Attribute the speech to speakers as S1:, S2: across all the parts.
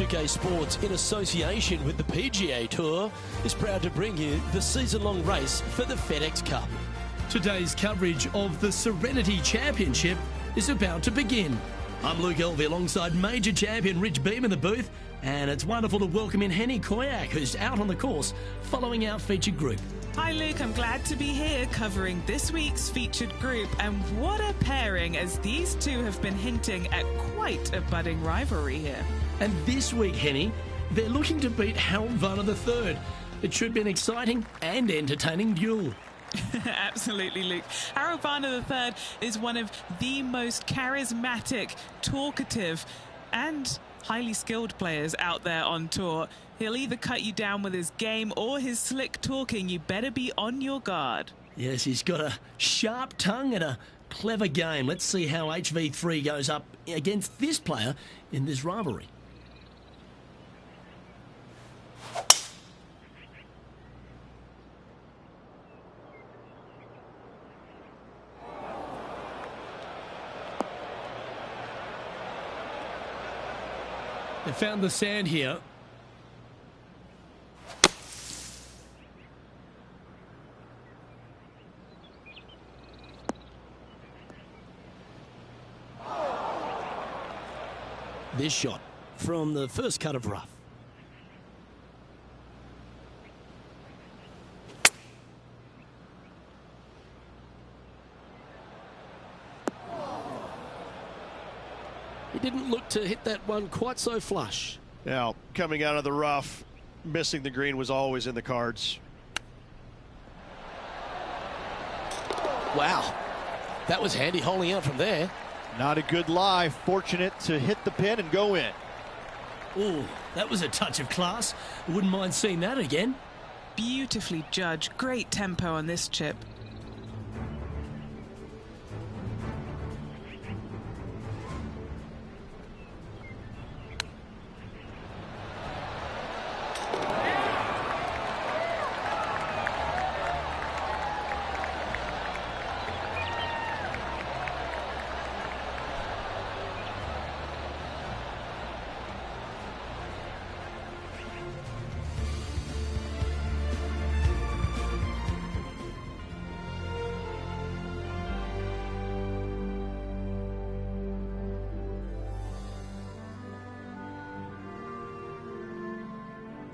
S1: 2K Sports, in association with the PGA Tour, is proud to bring you the season-long race for the FedEx Cup. Today's coverage of the Serenity Championship is about to begin. I'm Luke Elvey alongside major champion Rich Beam in the booth, and it's wonderful to welcome in Henny Koyak, who's out on the course following our featured group.
S2: Hi Luke, I'm glad to be here covering this week's featured group, and what a pairing, as these two have been hinting at quite a budding rivalry here.
S1: And this week, Henny, they're looking to beat Harold Varner III. It should be an exciting and entertaining duel.
S2: Absolutely, Luke. Harold Varner III is one of the most charismatic, talkative and highly skilled players out there on tour. He'll either cut you down with his game or his slick talking. You better be on your guard.
S1: Yes, he's got a sharp tongue and a clever game. Let's see how HV3 goes up against this player in this rivalry. They found the sand here. This shot from the first cut of rough. He didn't look to hit that one quite so flush.
S3: Now, coming out of the rough, missing the green was always in the cards.
S1: Wow, that was handy holding out from there.
S3: Not a good lie. Fortunate to hit the pin and go in.
S1: Ooh, that was a touch of class. Wouldn't mind seeing that again.
S2: Beautifully judged. Great tempo on this chip.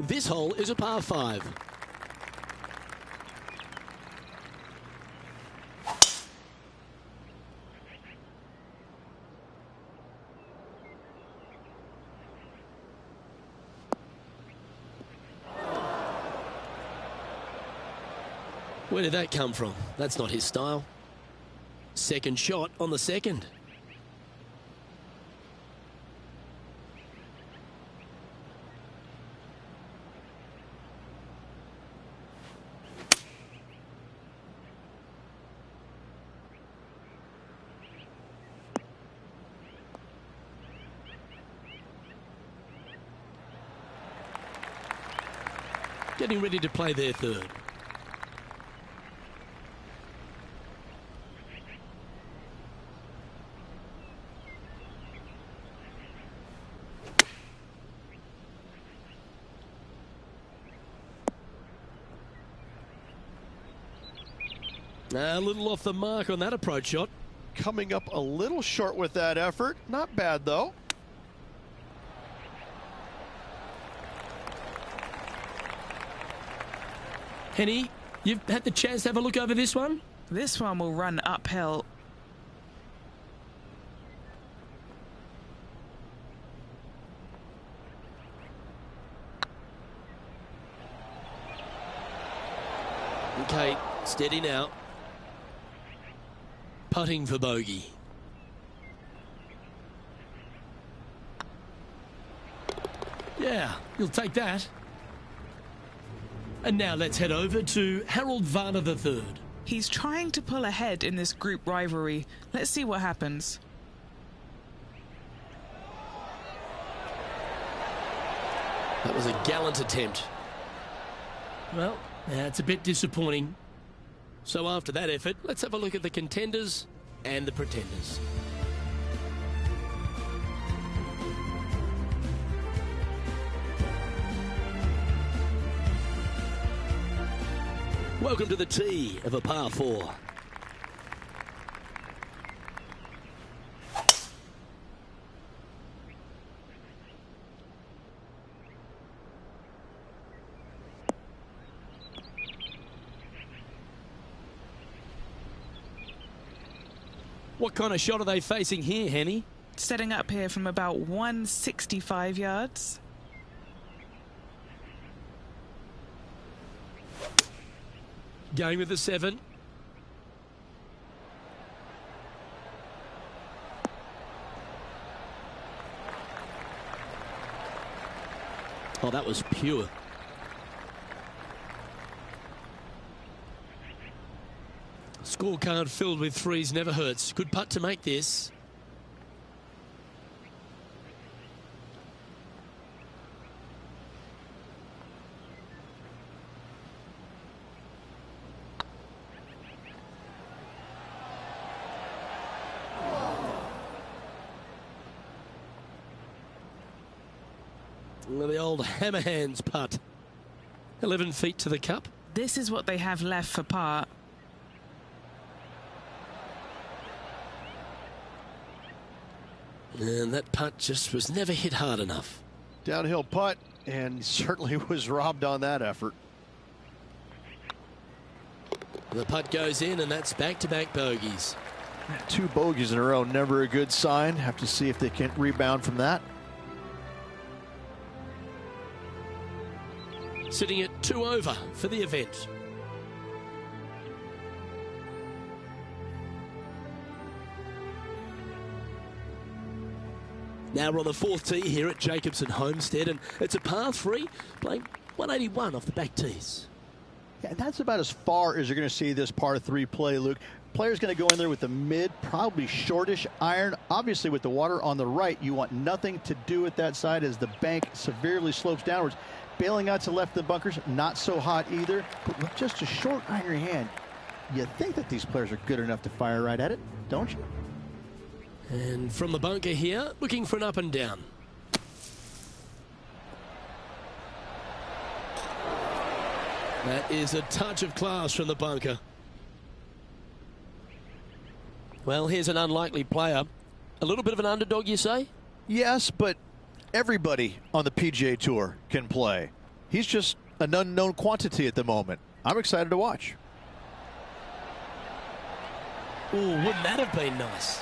S1: This hole is a par 5. Where did that come from? That's not his style. Second shot on the second. Getting ready to play their third. A little off the mark on that approach shot.
S3: Coming up a little short with that effort. Not bad, though.
S1: Henny, you've had the chance to have a look over this one?
S2: This one will run uphill.
S1: Okay, steady now. Putting for bogey. Yeah, you'll take that. And now let's head over to Harold Varner III.
S2: He's trying to pull ahead in this group rivalry. Let's see what happens.
S1: That was a gallant attempt. Well, that's a bit disappointing. So after that effort, let's have a look at the contenders and the pretenders. Welcome to the tee of a par 4. What kind of shot are they facing here, Henny?
S2: Setting up here from about 165 yards.
S1: Going with the 7. Oh, that was pure. Scorecard filled with threes never hurts. Good putt to make this. The old hammer hands putt. 11 feet to the cup.
S2: This is what they have left for par.
S1: And that putt just was never hit hard enough.
S3: Downhill putt, and certainly was robbed on that effort.
S1: The putt goes in, and that's back-to-back bogeys.
S3: 2 bogeys in a row, never a good sign. Have to see if they can rebound from that.
S1: Sitting at 2 over for the event. Now we're on the 4th tee here at Jacobson Homestead, and it's a par 3, playing 181 off the back tees.
S3: Yeah, that's about as far as you're going to see this par 3 play, Luke. Player's going to go in there with the mid, probably shortish iron. Obviously, with the water on the right, you want nothing to do with that side as the bank severely slopes downwards. Bailing out to left of the bunkers, not so hot either. But with just a short iron hand, you think that these players are good enough to fire right at it, don't you?
S1: And from the bunker here, looking for an up and down. That is a touch of class from the bunker. Well, here's an unlikely player. A little bit of an underdog, you say?
S3: Yes, but everybody on the PGA Tour can play. He's just an unknown quantity at the moment. I'm excited to watch.
S1: Oh, wouldn't that have been nice?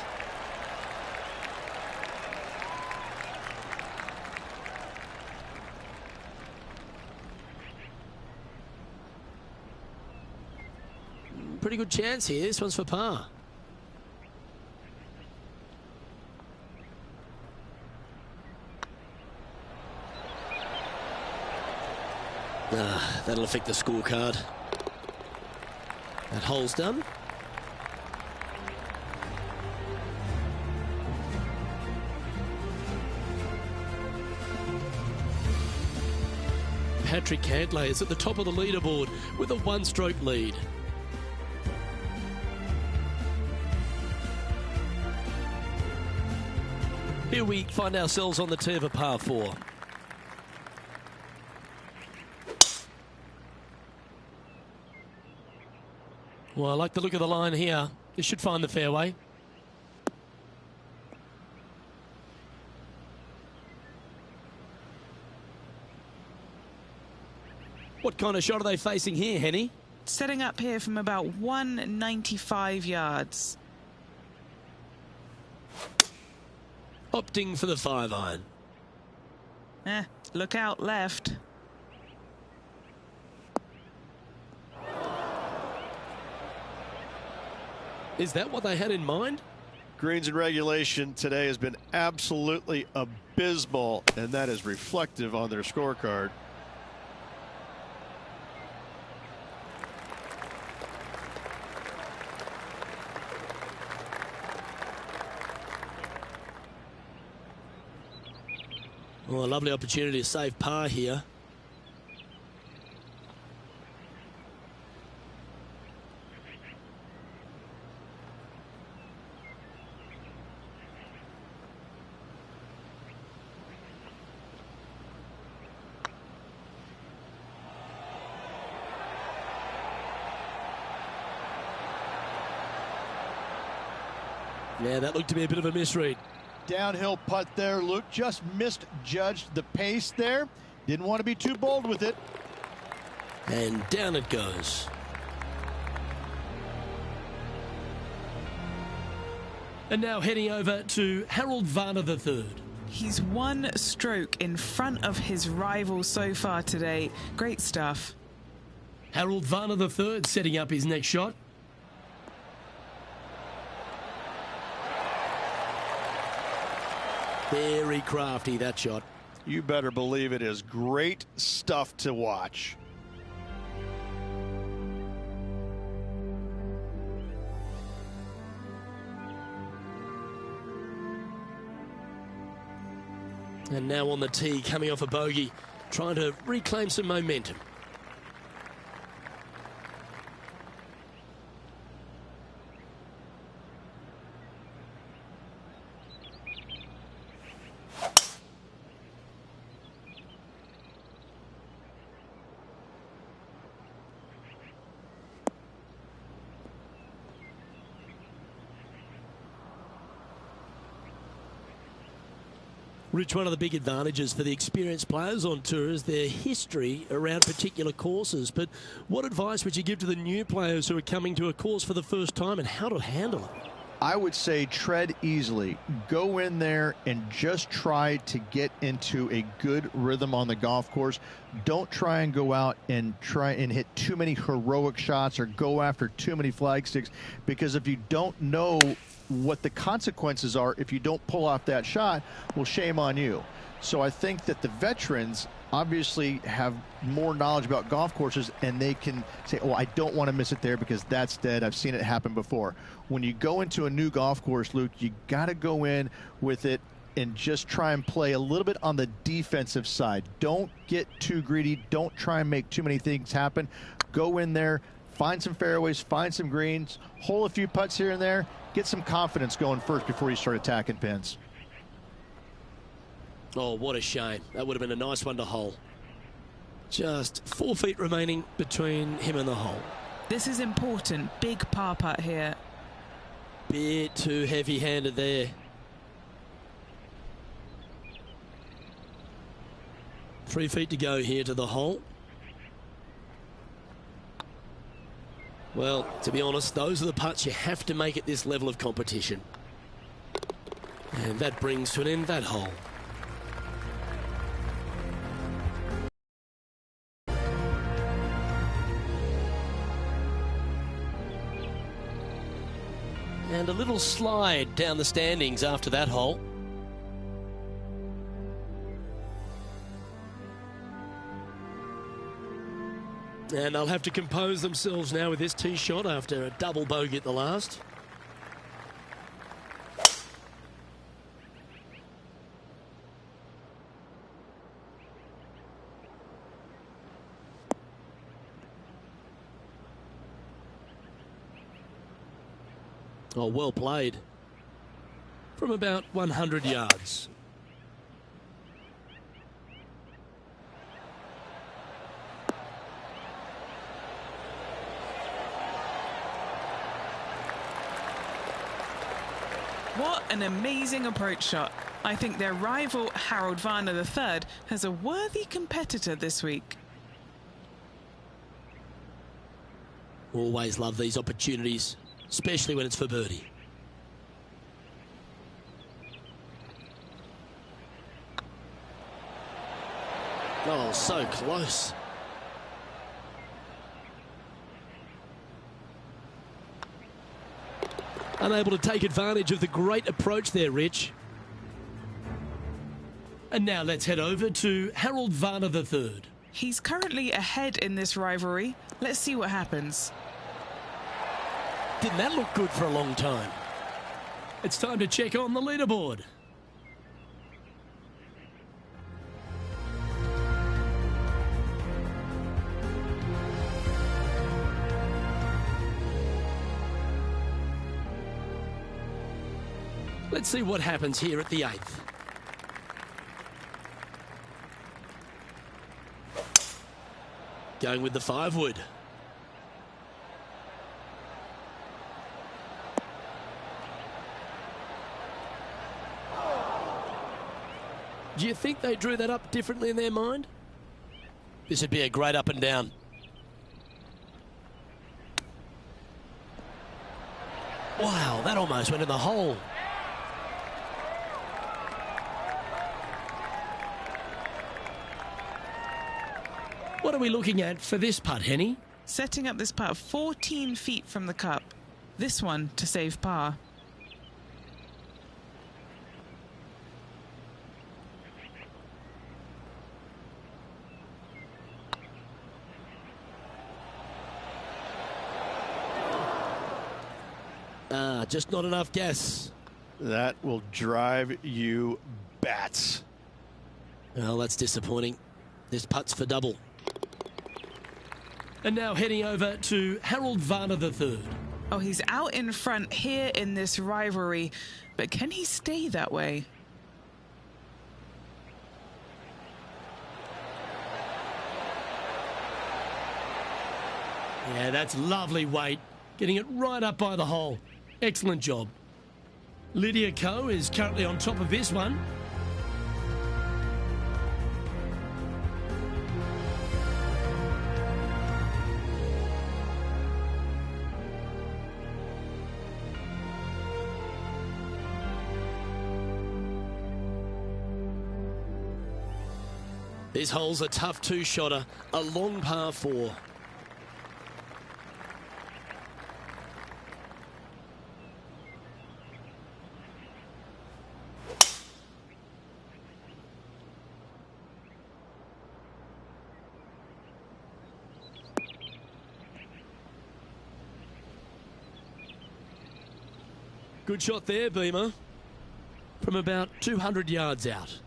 S1: Pretty good chance here. This one's for par. That'll affect the scorecard. That hole's done. Patrick Cantlay is at the top of the leaderboard with a 1-stroke lead. Here we find ourselves on the tee of a par 4. Well, I like the look of the line here. This should find the fairway. What kind of shot are they facing here, Henny?
S2: Setting up here from about 195 yards.
S1: Opting for the 5-iron.
S2: Look out left.
S1: Is that what they had in mind?
S3: Greens and regulation today has been absolutely abysmal, and that is reflective on their scorecard.
S1: Well, a lovely opportunity to save par here. Yeah, that looked to be a bit of a misread.
S3: Downhill putt there, Luke. Just misjudged the pace there. Didn't want to be too bold with it.
S1: And down it goes. And now heading over to Harold Varner III.
S2: He's one stroke in front of his rival so far today. Great stuff.
S1: Harold Varner III setting up his next shot. Very crafty, that shot.
S3: You better believe it is great stuff to watch.
S1: And now on the tee, coming off a bogey, trying to reclaim some momentum. Rich, one of the big advantages for the experienced players on tour is their history around particular courses. But what advice would you give to the new players who are coming to a course for the first time and how to handle it?
S3: I would say tread easily. Go in there and just try to get into a good rhythm on the golf course. Don't try and go out and hit too many heroic shots or go after too many flag sticks, because if you don't know what the consequences are if you don't pull off that shot, well, shame on you. So I think that the veterans obviously have more knowledge about golf courses, and they can say, oh, I don't want to miss it there because that's dead. I've seen it happen before. When you go into a new golf course, Luke, you got to go in with it and just try and play a little bit on the defensive side. Don't get too greedy. Don't try and make too many things happen. Go in there, find some fairways, find some greens, hole a few putts here and there, get some confidence going first before you start attacking pins.
S1: Oh, what a shame. That would have been a nice one to hole. Just 4 feet remaining between him and the hole.
S2: This is important. Big par putt here.
S1: Bit too heavy-handed there. 3 feet to go here to the hole. Well, to be honest, those are the putts you have to make at this level of competition. And that brings to an end that hole. And a little slide down the standings after that hole. And they'll have to compose themselves now with this tee shot after a double bogey at the last. Oh, well played. From about 100 yards.
S2: What an amazing approach shot. I think their rival, Harold Varner III, has a worthy competitor this week.
S1: Always love these opportunities, especially when it's for birdie. Oh, so close. Unable to take advantage of the great approach there, Rich. And now let's head over to Harold Varner III.
S2: He's currently ahead in this rivalry. Let's see what happens.
S1: Didn't that look good for a long time? It's time to check on the leaderboard. Let's see what happens here at the 8th. Going with the 5-wood. Do you think they drew that up differently in their mind? This would be a great up and down. Wow, that almost went in the hole. What are we looking at for this putt, Henny?
S2: Setting up this putt 14 feet from the cup. This one to save par.
S1: Just not enough gas.
S3: That will drive you bats.
S1: Well, that's disappointing. This putt's for double. And now heading over to Harold Varner III.
S2: Oh, he's out in front here in this rivalry, but can he stay that way?
S1: Yeah, that's lovely weight. Getting it right up by the hole. Excellent job. Lydia Ko is currently on top of this one. This hole's a tough two-shotter, a long par 4. Good shot there, Beamer, from about 200 yards out.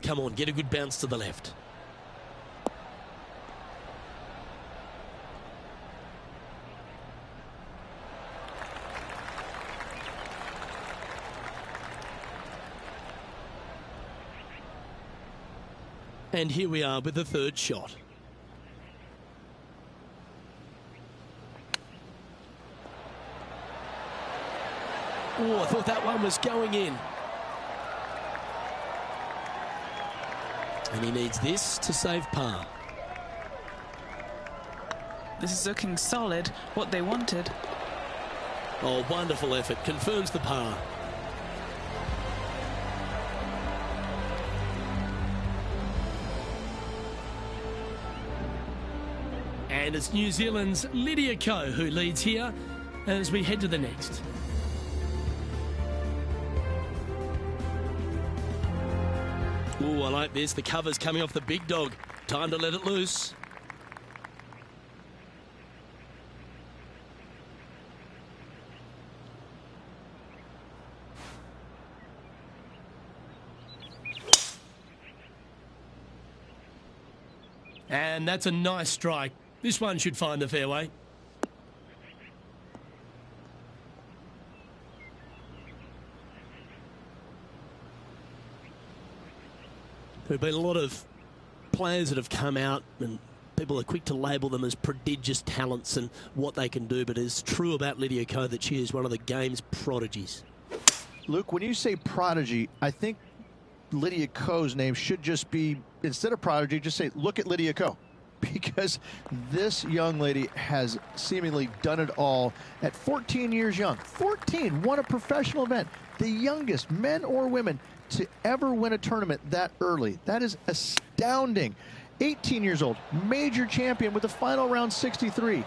S1: Come on, get a good bounce to the left. And here we are with the third shot. Oh, I thought that one was going in. And he needs this to save par.
S2: This is looking solid, what they wanted.
S1: Oh, wonderful effort. Confirms the par. And it's New Zealand's Lydia Ko who leads here as we head to the next. Oh, I like this. The cover's coming off the big dog. Time to let it loose. And that's a nice strike. This one should find the fairway. There have been a lot of players that have come out and people are quick to label them as prodigious talents and what they can do, but it's true about Lydia Ko that she is one of the game's prodigies.
S3: Luke, when you say prodigy, I think Lydia Ko's name should just be, instead of prodigy, just say, look at Lydia Ko. Because this young lady has seemingly done it all at 14 years young. 14, won a professional event. The youngest, men or women, to ever win a tournament that early. That is astounding. 18 years old, major champion with the final round 63.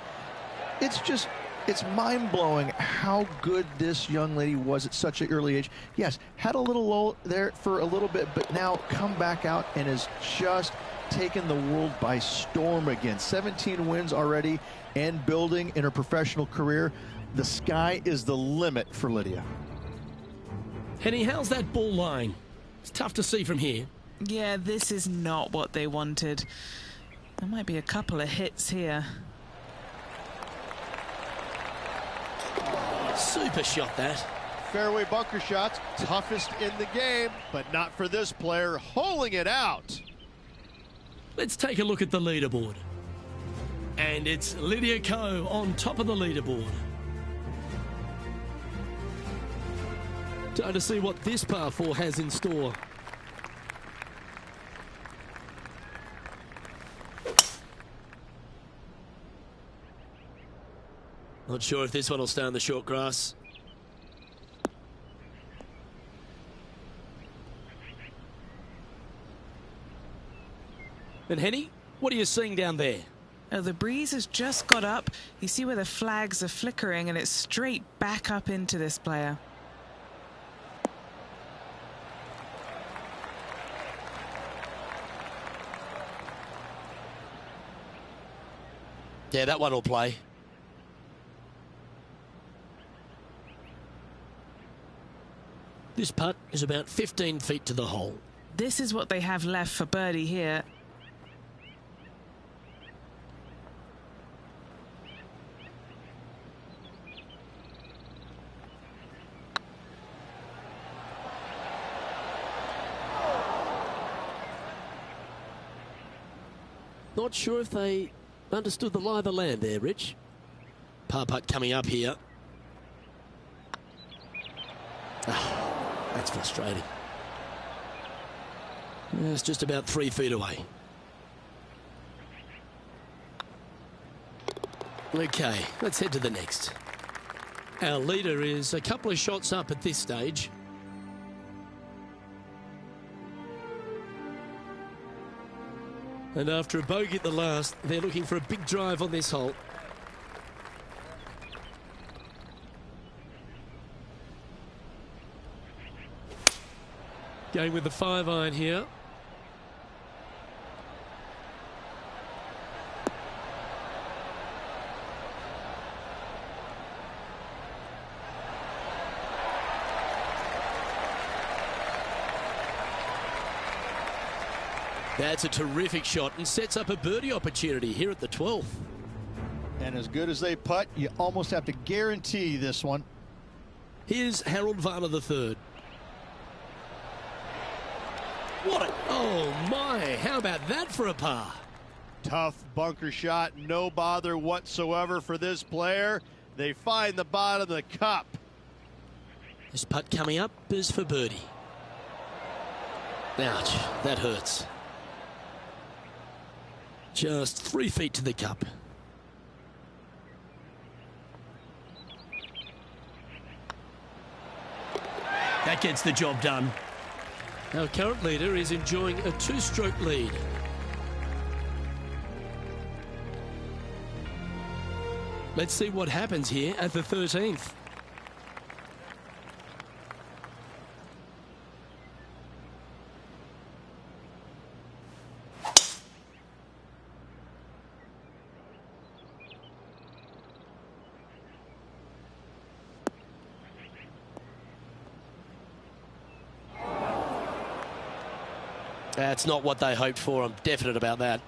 S3: It's mind-blowing how good this young lady was at such an early age. Yes, had a little lull there for a little bit, but now come back out and is just taken the world by storm again. 17 wins already and building in her professional career. The sky is the limit for Lydia.
S1: Henny, how's that ball lying? It's tough to see from here.
S2: Yeah, this is not what they wanted. There might be a couple of hits here.
S1: Super shot, that.
S4: Fairway bunker shots, toughest in the game, but not for this player, holing it out.
S1: Let's take a look at the leaderboard. And it's Lydia Ko on top of the leaderboard. Time to see what this par 4 has in store. Not sure if this one will stay on the short grass. And Henny, what are you seeing down there?
S2: Oh, the breeze has just got up. You see where the flags are flickering, and it's straight back up into this player.
S1: Yeah, that one will play. This putt is about 15 feet to the hole.
S2: This is what they have left for birdie here.
S1: Not sure if they understood the lie of the land there, Rich. Par putt coming up here. That's frustrating. It's just about 3 feet away. Okay, let's head to the next. Our leader is a couple of shots up at this stage. And after a bogey at the last, they're looking for a big drive on this hole. Going with the 5-iron here. That's a terrific shot and sets up a birdie opportunity here at the 12th.
S3: And as good as they putt, you almost have to guarantee this one.
S1: Here's Harold Varner III. What a... Oh, my. How about that for a par?
S4: Tough bunker shot. No bother whatsoever for this player. They find the bottom of the cup.
S1: This putt coming up is for birdie. Ouch. That hurts. Just 3 feet to the cup. That gets the job done. Our current leader is enjoying a 2-stroke lead. Let's see what happens here at the 13th. That's not what they hoped for. I'm definite about that.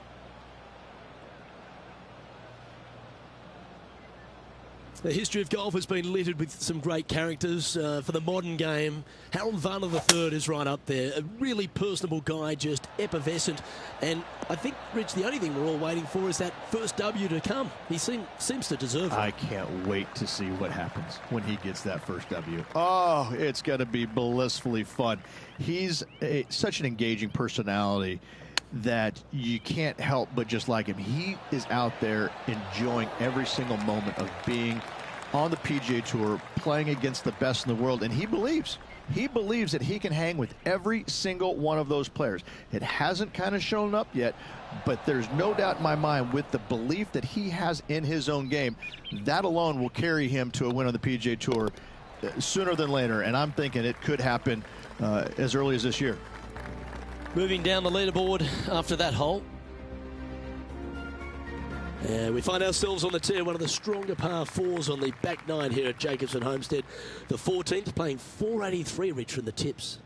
S1: The history of golf has been littered with some great characters for the modern game. Harold Varner III is right up there. A really personable guy, just effervescent. And I think, Rich, the only thing we're all waiting for is that first W to come. He seems to deserve it.
S3: I can't wait to see what happens when he gets that first W. Oh, it's going to be blissfully fun. He's such an engaging personality that you can't help but just like him. He is out there enjoying every single moment of being on the PGA Tour, playing against the best in the world, and he believes that he can hang with every single one of those players. It hasn't kind of shown up yet, but there's no doubt in my mind with the belief that he has in his own game, that alone will carry him to a win on the PGA Tour sooner than later, and I'm thinking it could happen as early as this year.
S1: Moving down the leaderboard after that hole. And we find ourselves on the tee, one of the stronger par 4s on the back 9 here at Jacobson Homestead. The 14th playing 483, Rich, from the tips.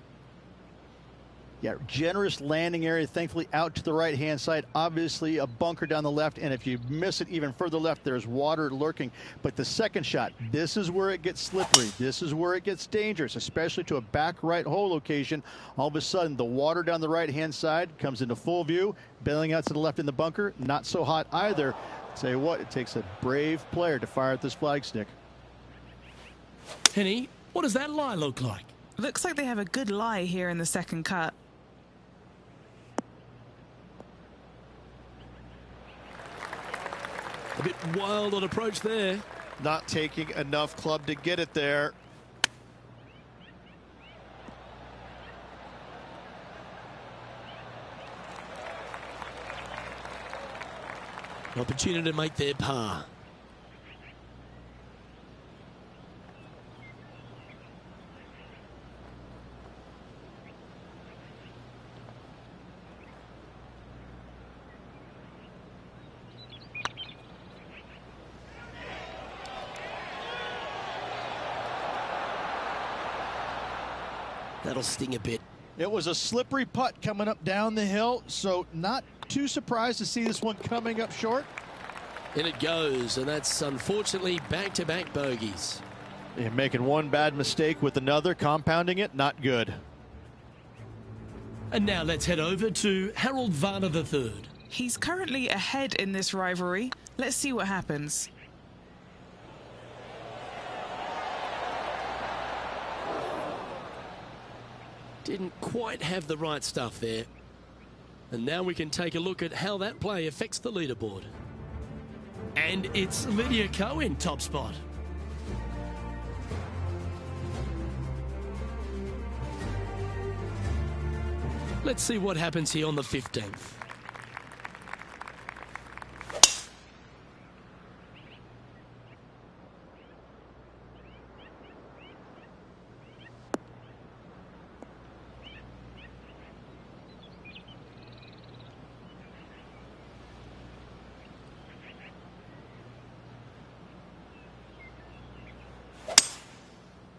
S3: Yeah, generous landing area, thankfully out to the right-hand side. Obviously a bunker down the left, and if you miss it even further left, there's water lurking. But the second shot, this is where it gets slippery. This is where it gets dangerous, especially to a back right hole location. All of a sudden, the water down the right-hand side comes into full view. Bailing out to the left in the bunker, not so hot either. Tell you what, it takes a brave player to fire at this flagstick.
S1: Henny, what does that lie look like?
S2: Looks like they have a good lie here in the second cut.
S1: A bit wild on approach there.
S4: Not taking enough club to get it there.
S1: An opportunity to make their par. That'll sting a bit.
S3: It was a slippery putt coming up down the hill, so not too surprised to see this one coming up short.
S1: In it goes, and that's unfortunately back-to-back bogeys.
S3: Yeah, making one bad mistake with another, compounding it, not good.
S1: And now let's head over to Harold Varner III.
S2: He's currently ahead in this rivalry. Let's see what happens.
S1: Didn't quite have the right stuff there. And now we can take a look at how that play affects the leaderboard. And it's Lydia Ko in top spot. Let's see what happens here on the 15th.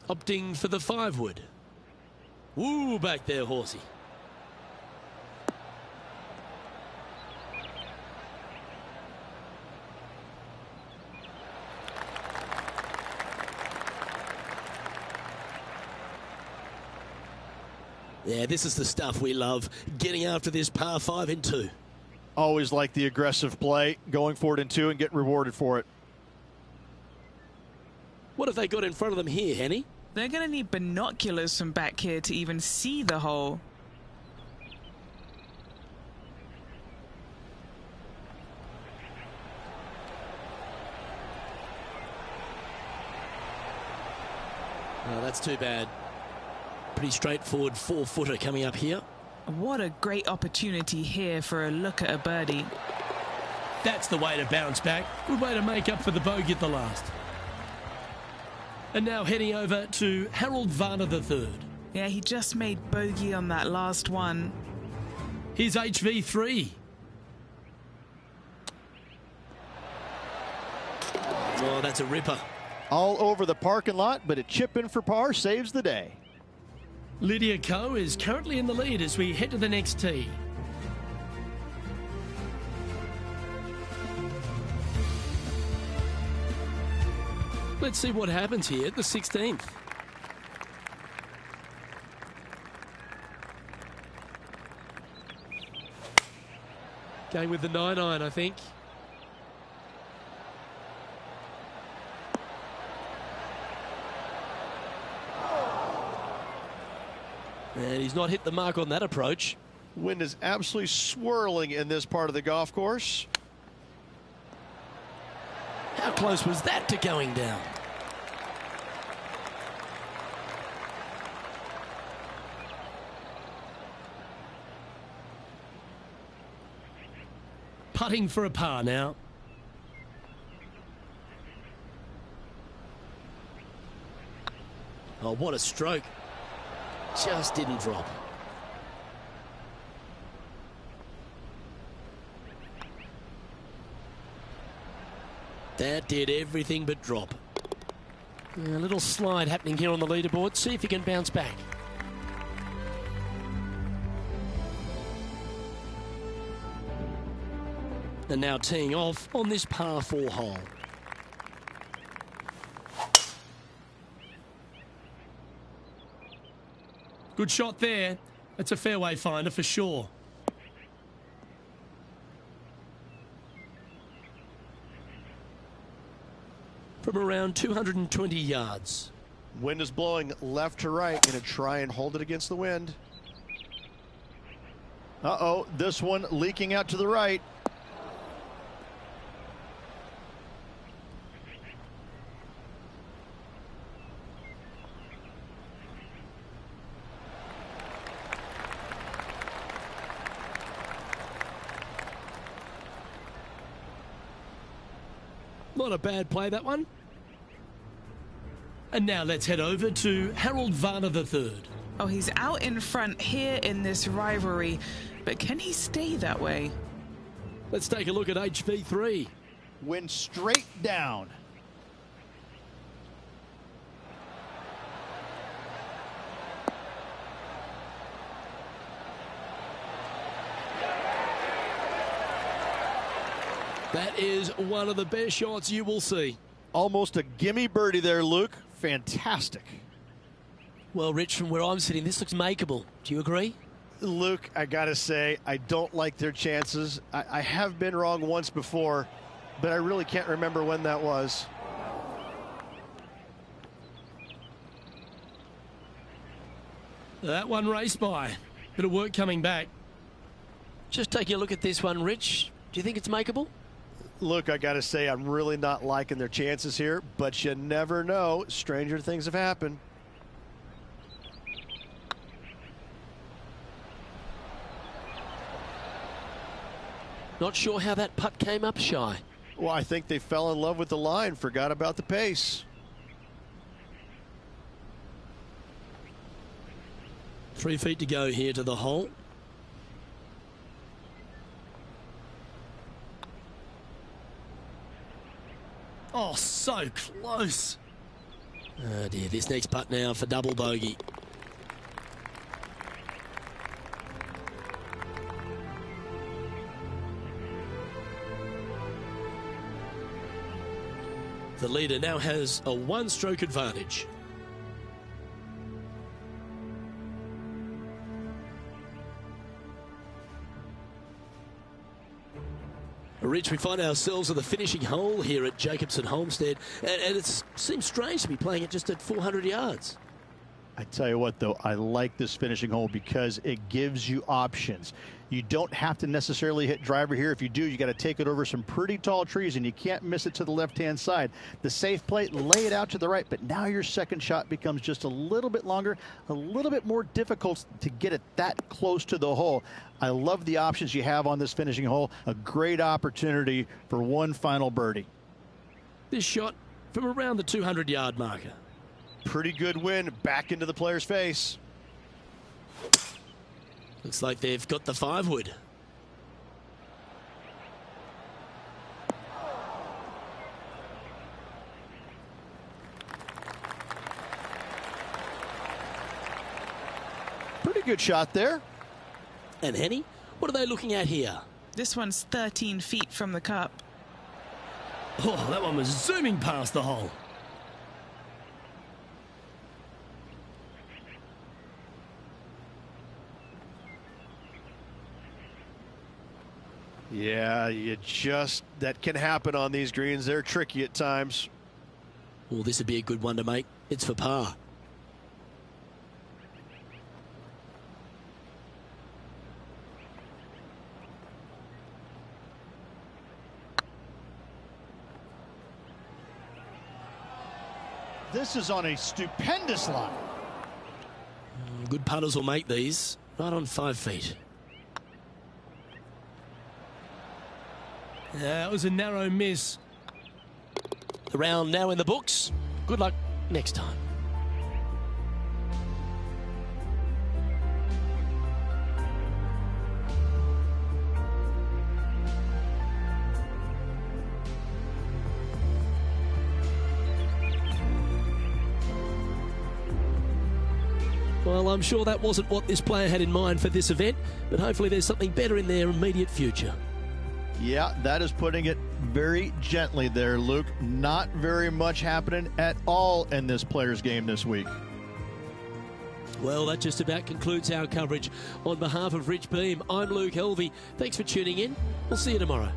S1: Opting for the 5-wood. Woo, back there, horsey. Yeah, this is the stuff we love, getting after this par 5 in 2.
S3: Always like the aggressive play, going for it in 2 and getting rewarded for it.
S1: What have they got in front of them here, Henny?
S2: They're going to need binoculars from back here to even see the hole.
S1: Oh, that's too bad. Pretty straightforward 4-footer coming up here.
S2: What a great opportunity here for a look at a birdie.
S1: That's the way to bounce back. Good way to make up for the bogey at the last. And now heading over to Harold Varner III.
S2: Yeah, he just made bogey on that last one.
S1: Here's HV3. Oh, that's a ripper.
S3: All over the parking lot, but a chip in for par saves the day.
S1: Lydia Ko is currently in the lead as we head to the next tee. Let's see what happens here at the 16th. Going with the 9-iron, I think. And he's not hit the mark on that approach.
S4: Wind is absolutely swirling in this part of the golf course.
S1: How close was that to going down? Putting for a par now. Oh, what a stroke. Just didn't drop. That did everything but drop. A little slide happening here on the leaderboard. See if he can bounce back. And now teeing off on this par 4 hole. Good shot there. That's a fairway finder for sure. From around 220 yards.
S4: Wind is blowing left to right. Going to try and hold it against the wind.
S3: Uh-oh, this one leaking out to the right.
S1: Not a bad play, that one. And now let's head over to Harold Varner III.
S2: Oh, he's out in front here in this rivalry, but can he stay that way?
S1: Let's take a look at HV3.
S3: Wind straight down.
S1: That is one of the best shots you will see.
S3: Almost a gimme birdie there, Luke. Fantastic.
S1: Well, Rich, from where I'm sitting, this looks makeable. Do you agree?
S4: Luke, I got to say, I don't like their chances. I have been wrong once before, but I really can't remember when that was.
S1: That one raced by. Bit of work coming back. Just taking a look at this one, Rich. Do you think it's makeable?
S4: Look, I got to say, I'm really not liking their chances here, but you never know. Stranger things have happened.
S1: Not sure how that putt came up shy.
S4: Well, I think they fell in love with the line, forgot about the pace.
S1: 3 feet to go here to the hole. Oh, so close. Oh dear, this next putt now for double bogey. The leader now has a one-stroke advantage. Rich, we find ourselves at the finishing hole here at Jacobson Homestead, and it seems strange to be playing it just at 400 yards.
S3: I tell you what, though, I like this finishing hole because it gives you options. You don't have to necessarily hit driver here. If you do, you got to take it over some pretty tall trees, and you can't miss it to the left-hand side. The safe play, lay it out to the right, but now your second shot becomes just a little bit longer, a little bit more difficult to get it that close to the hole. I love the options you have on this finishing hole. A great opportunity for one final birdie.
S1: This shot from around the 200-yard marker.
S4: Pretty good wind back into the player's face.
S1: Looks like they've got the 5-wood.
S3: Pretty good shot there.
S1: And Henny, what are they looking at here?
S2: This one's 13 feet from the cup.
S1: Oh, that one was zooming past the hole.
S4: Yeah, that can happen on these greens. They're tricky at times.
S1: Well, this would be a good one to make. It's for par.
S3: This is on a stupendous line.
S1: Good putters will make these right on 5 feet. That was a narrow miss. The round now in the books. Good luck next time. Well, I'm sure that wasn't what this player had in mind for this event, but hopefully there's something better in their immediate future.
S3: Yeah, that is putting it very gently there, Luke. Not very much happening at all in this player's game this week.
S1: Well, that just about concludes our coverage. On behalf of Rich Beam, I'm Luke Helvey. Thanks for tuning in. We'll see you tomorrow.